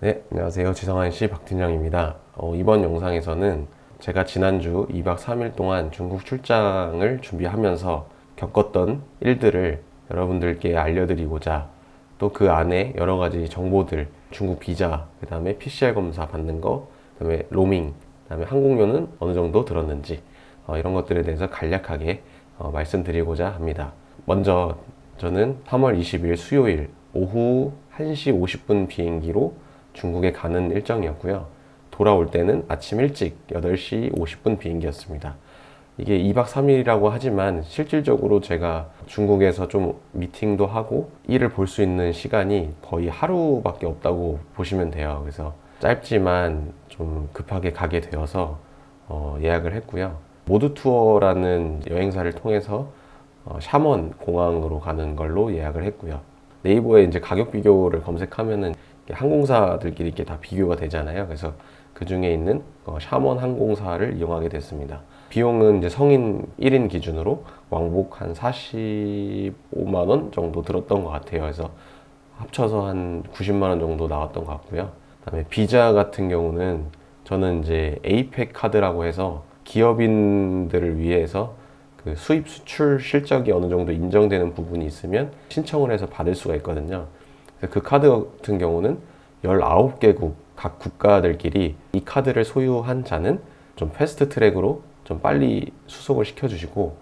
네, 안녕하세요. 지성한씨 박팀장입니다. 이번 영상에서는 제가 지난주 2박 3일 동안 중국 출장을 준비하면서 겪었던 일들을 여러분들께 알려드리고자 또 그 안에 여러 가지 정보들, 중국 비자, 그 다음에 PCR 검사 받는 거, 그 다음에 로밍, 그 다음에 항공료는 어느 정도 들었는지 이런 것들에 대해서 간략하게 말씀드리고자 합니다. 먼저 저는 3월 20일 수요일 오후 1시 50분 비행기로 중국에 가는 일정이었고요. 돌아올 때는 아침 일찍 8시 50분 비행기였습니다. 이게 2박 3일이라고 하지만 실질적으로 제가 중국에서 좀 미팅도 하고 일을 볼 수 있는 시간이 거의 하루밖에 없다고 보시면 돼요. 그래서 짧지만 좀 급하게 가게 되어서 예약을 했고요. 모드 투어라는 여행사를 통해서 샤먼 공항으로 가는 걸로 예약을 했고요. 네이버에 이제 가격 비교를 검색하면은 항공사들끼리 이렇게 다 비교가 되잖아요. 그래서 그 중에 있는 샤먼 항공사를 이용하게 됐습니다. 비용은 이제 성인 1인 기준으로 왕복 한 45만 원 정도 들었던 것 같아요. 그래서 합쳐서 한 90만 원 정도 나왔던 것 같고요. 그다음에 비자 같은 경우는 저는 이제 에이펙 카드라고 해서 기업인들을 위해서 그 수입 수출 실적이 어느 정도 인정되는 부분이 있으면 신청을 해서 받을 수가 있거든요. 그래서 그 카드 같은 경우는 19개국 각 국가들끼리 이 카드를 소유한 자는 좀 패스트 트랙으로 좀 빨리 수속을 시켜주시고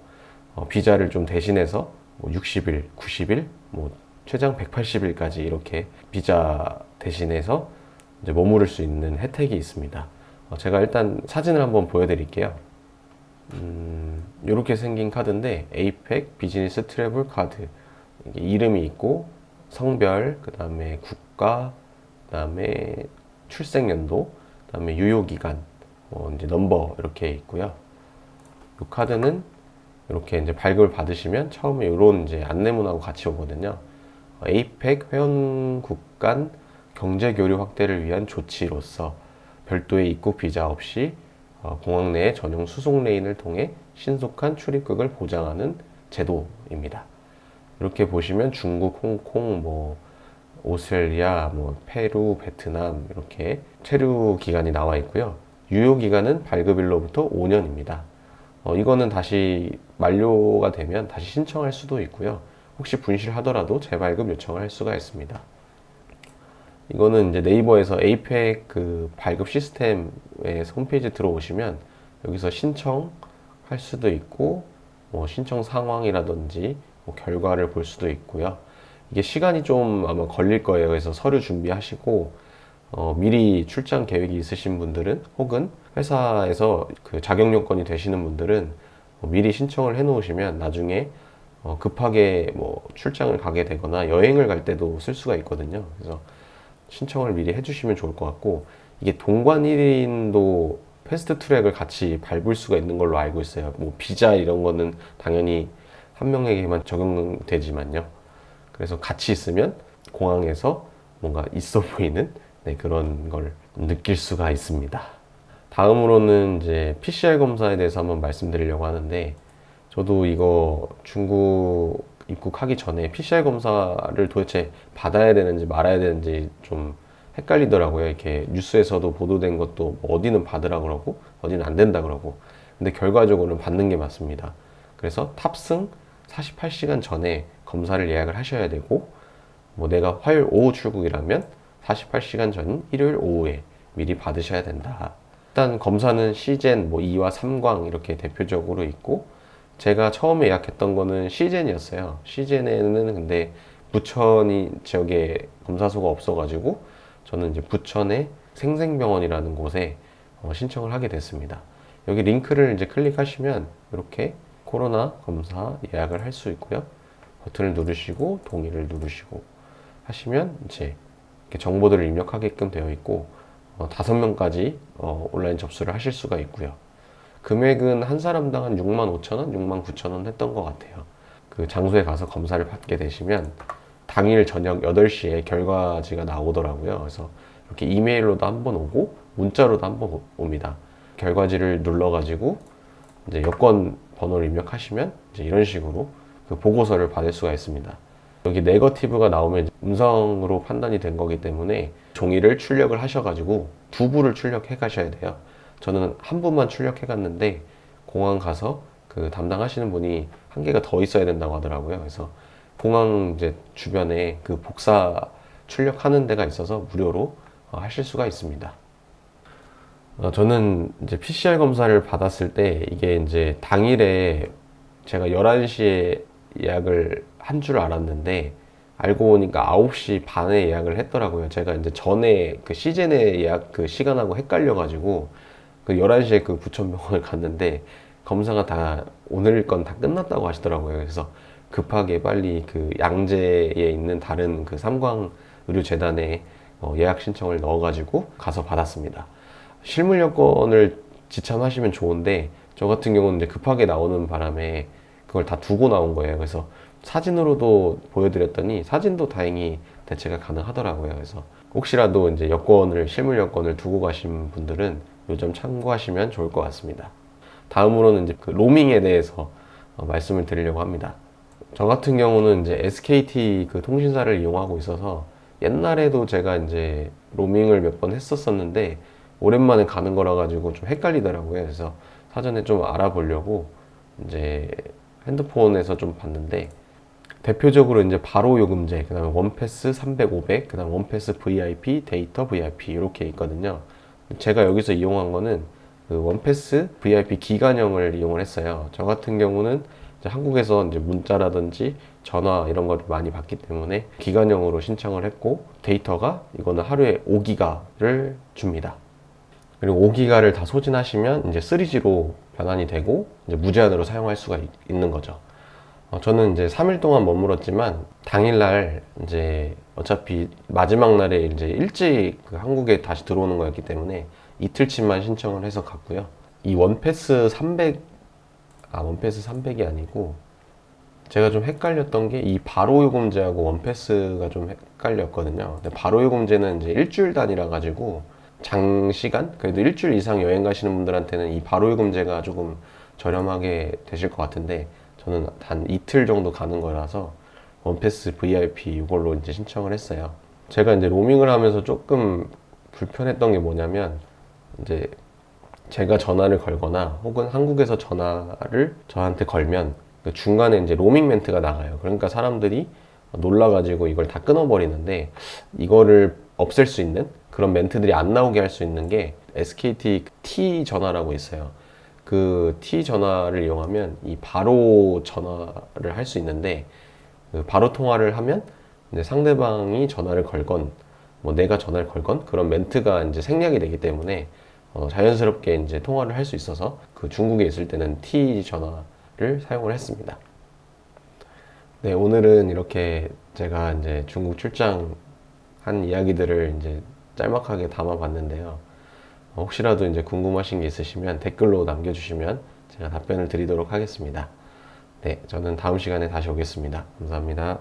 비자를 좀 대신해서 뭐 60일, 90일, 뭐 최장 180일까지 이렇게 비자 대신해서 이제 머무를 수 있는 혜택이 있습니다. 제가 일단 사진을 한번 보여드릴게요. 이렇게 생긴 카드인데 에이펙 비즈니스 트래블 카드, 이게 이름이 있고 성별, 그 다음에 국가, 그 다음에 출생연도, 그 다음에 유효기간, 이제 넘버 이렇게 있고요. 이 카드는 이렇게 이제 발급을 받으시면 처음에 이런 이제 안내문하고 같이 오거든요. 에이펙 회원국 간 경제 교류 확대를 위한 조치로서 별도의 입국 비자 없이 공항 내의 전용 수송 레인을 통해 신속한 출입국을 보장하는 제도입니다. 이렇게 보시면 중국, 홍콩, 뭐 오스트레일리아, 뭐 페루, 베트남 이렇게 체류 기간이 나와 있고요. 유효 기간은 발급일로부터 5년입니다. 이거는 다시 만료가 되면 다시 신청할 수도 있고요. 혹시 분실하더라도 재발급 요청을 할 수가 있습니다. 이거는 이제 네이버에서 에이펙 그 발급 시스템에 홈페이지 들어오시면 여기서 신청할 수도 있고 뭐 신청 상황이라든지 뭐 결과를 볼 수도 있고요. 이게 시간이 좀 아마 걸릴 거예요. 그래서 서류 준비하시고 미리 출장 계획이 있으신 분들은 혹은 회사에서 그 자격 요건이 되시는 분들은 미리 신청을 해 놓으시면 나중에 급하게 뭐 출장을 가게 되거나 여행을 갈 때도 쓸 수가 있거든요. 그래서 신청을 미리 해주시면 좋을 것 같고, 이게 동관 1인도 패스트 트랙을 같이 밟을 수가 있는 걸로 알고 있어요. 뭐 비자 이런 거는 당연히 한 명에게만 적용되지만요. 그래서 같이 있으면 공항에서 뭔가 있어 보이는 그런 걸 느낄 수가 있습니다. 다음으로는 이제 PCR 검사에 대해서 한번 말씀드리려고 하는데, 저도 이거 중국 입국하기 전에 PCR 검사를 도대체 받아야 되는지 말아야 되는지 좀 헷갈리더라고요. 이렇게 뉴스에서도 보도된 것도 어디는 받으라 그러고 어디는 안 된다 그러고. 근데 결과적으로는 받는 게 맞습니다. 그래서 탑승 48시간 전에 검사를 예약을 하셔야 되고, 뭐 내가 화요일 오후 출국이라면 48시간 전 일요일 오후에 미리 받으셔야 된다. 일단 검사는 시젠, 뭐 2와 3광 이렇게 대표적으로 있고, 제가 처음에 예약했던 거는 시젠이었어요. 시젠에는 근데 부천이 지역에 검사소가 없어가지고 저는 이제 부천의 생생병원이라는 곳에 신청을 하게 됐습니다. 여기 링크를 이제 클릭하시면 이렇게 코로나 검사 예약을 할 수 있고요. 버튼을 누르시고 동의를 누르시고 하시면 이제 이렇게 정보들을 입력하게끔 되어 있고 5명까지 온라인 접수를 하실 수가 있고요. 금액은 한 사람당 한 65,000원, 69,000원 했던 것 같아요. 그 장소에 가서 검사를 받게 되시면 당일 저녁 8시에 결과지가 나오더라고요. 그래서 이렇게 이메일로도 한번 오고 문자로도 한번 옵니다. 결과지를 눌러가지고 이제 여권 번호를 입력하시면 이제 이런 식으로 그 보고서를 받을 수가 있습니다. 여기 네거티브가 나오면 음성으로 판단이 된 거기 때문에 종이를 출력을 하셔가지고 두 부를 출력해 가셔야 돼요. 저는 한 부만 출력해 갔는데 공항 가서 그 담당하시는 분이 한 개가 더 있어야 된다고 하더라고요. 그래서 공항 이제 주변에 그 복사 출력하는 데가 있어서 무료로 하실 수가 있습니다. 저는 이제 PCR 검사를 받았을 때 이게 이제 당일에 제가 11시에 예약을 한 줄 알았는데 알고 보니까 9시 반에 예약을 했더라고요. 제가 이제 전에 그 시즌에 예약 그 시간하고 헷갈려가지고 그 11시에 그 부천병원을 갔는데 검사가 다 오늘 건 다 끝났다고 하시더라고요. 그래서 급하게 빨리 그 양재에 있는 다른 그 삼광의료재단에 예약 신청을 넣어가지고 가서 받았습니다. 실물 여권을 지참하시면 좋은데 저 같은 경우는 이제 급하게 나오는 바람에 그걸 다 두고 나온 거예요. 그래서 사진으로도 보여드렸더니 사진도 다행히 대체가 가능하더라고요. 그래서 혹시라도 이제 여권을 실물 여권을 두고 가신 분들은 요 점 참고하시면 좋을 것 같습니다. 다음으로는 이제 그 로밍에 대해서 말씀을 드리려고 합니다. 저 같은 경우는 이제 SKT 그 통신사를 이용하고 있어서 옛날에도 제가 이제 로밍을 몇 번 했었었는데 오랜만에 가는 거라 가지고 좀 헷갈리더라고요. 그래서 사전에 좀 알아보려고 이제 핸드폰에서 좀 봤는데 대표적으로 이제 바로 요금제, 그다음에 원패스 300, 500, 그다음 원패스 VIP, 데이터 VIP 이렇게 있거든요. 제가 여기서 이용한 거는 그 원패스 VIP 기간형을 이용을 했어요. 저 같은 경우는 이제 한국에서 이제 문자라든지 전화 이런 걸 많이 받기 때문에 기간형으로 신청을 했고 데이터가 이거는 하루에 5기가를 줍니다. 그리고 5기가를 다 소진하시면 이제 3G로 변환이 되고 이제 무제한으로 사용할 수가 있는 거죠. 저는 이제 3일 동안 머물었지만 당일날 이제 어차피 마지막 날에 이제 일찍 그 한국에 다시 들어오는 거였기 때문에 이틀치만 신청을 해서 갔고요. 이 원패스 300, 원패스 300이 아니고 제가 좀 헷갈렸던 게 이 바로 요금제하고 원패스가 좀 헷갈렸거든요. 근데 바로 요금제는 이제 일주일 단위라 가지고 장시간? 그래도 일주일 이상 여행 가시는 분들한테는 이 바로 요금제가 조금 저렴하게 되실 것 같은데 저는 단 이틀 정도 가는 거라서 원패스 VIP 이걸로 이제 신청을 했어요. 제가 이제 로밍을 하면서 조금 불편했던 게 뭐냐면 이제 제가 전화를 걸거나 혹은 한국에서 전화를 저한테 걸면 그 중간에 이제 로밍 멘트가 나가요. 그러니까 사람들이 놀라가지고 이걸 다 끊어버리는데 이거를 없앨 수 있는 그런 멘트들이 안 나오게 할 수 있는 게 SKT T 전화라고 있어요. 그 T 전화를 이용하면 이 바로 전화를 할 수 있는데 그 바로 통화를 하면 이제 상대방이 전화를 걸건 뭐 내가 전화를 걸건 그런 멘트가 이제 생략이 되기 때문에 자연스럽게 이제 통화를 할 수 있어서 그 중국에 있을 때는 T 전화를 사용을 했습니다. 네, 오늘은 이렇게 제가 이제 중국 출장 한 이야기들을 이제 짤막하게 담아봤는데요. 혹시라도 이제 궁금하신 게 있으시면 댓글로 남겨주시면 제가 답변을 드리도록 하겠습니다. 네, 저는 다음 시간에 다시 오겠습니다. 감사합니다.